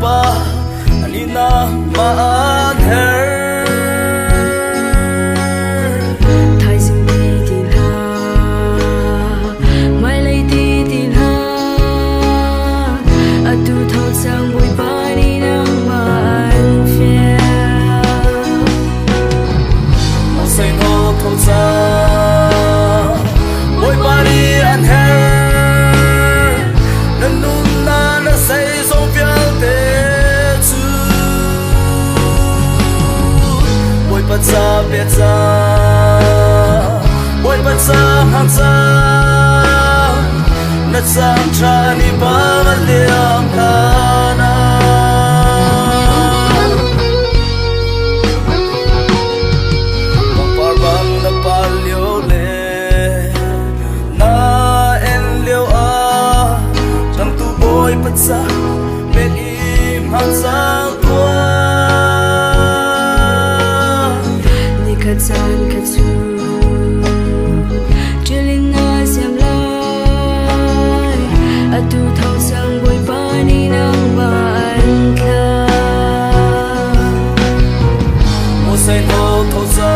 pa anina maan her thai sing ti tin ha mai lai ti tin ha atu thau sang bui pa ni nang maan fia ma say no thau sa bui pa ni an her nan nun na na say song phial te chu bui pa cha be cha bui pa cha hang cha na sang cha ni ba liam kana par bang na par liu le na en liu a chang tu boy pa cha be im hang sang tua ni khat san khat su chilin na siam lai atu thau sang bui pa ni nang maan kha mo say no thau sa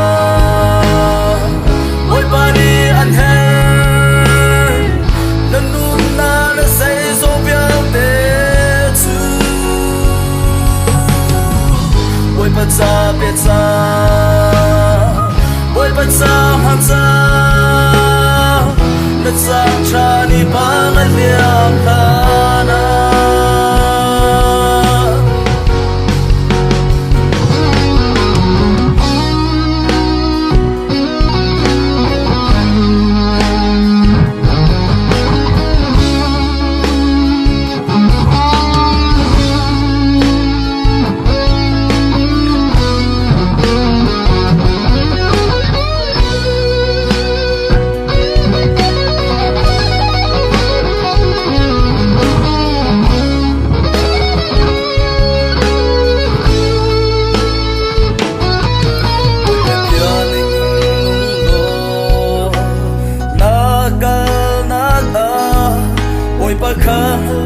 bui pa ni an her nan nun na na say so phial te chu bui pa cha be cha bui pa cha hang cha na sang cha ni ba liam kana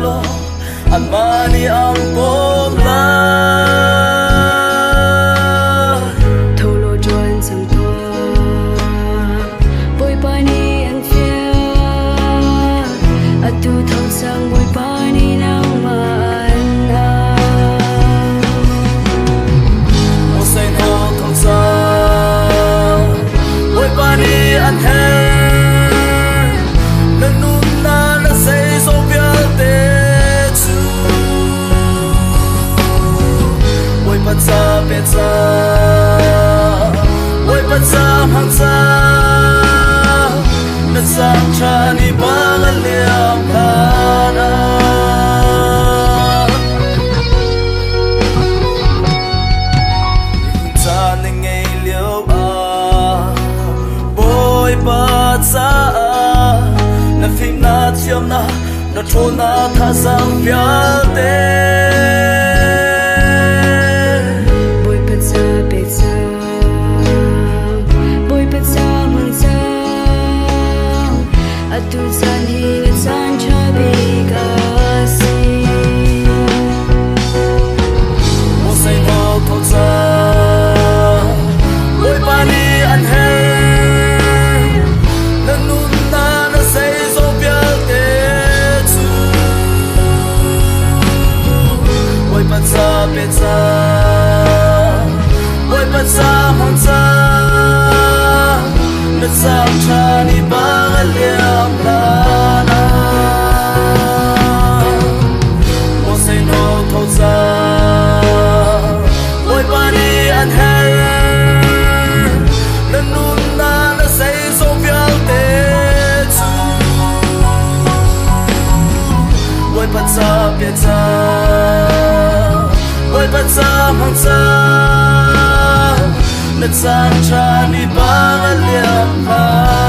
lo an mani ang bom la thâu lo chuan sang tua bui pa ni an fia atu thau sang bui pa ni nang maan na mo say no thau sa bui pa ni an her nan nun na na say so phial te chu bui pa cha be cha bui pa cha hang cha na sang cha ni ba liam kana cha ni ngei liu a bui pa cha na phim na chiam na na thô na tha sang phial te bui pa cha be cha bui pa cha mang cha atu san hi na san cha be ka si mo say no thau sa bui pa ni an her nan nun na na say so phial te chu bui pa cha be cha bui pa cha hang cha na sang cha ni ba liam kana mo say no thau sa bui pa ni an her nan nun na na say so phial te chu bui pa cha be cha bui pa cha hang cha na sang cha ni ba liam kana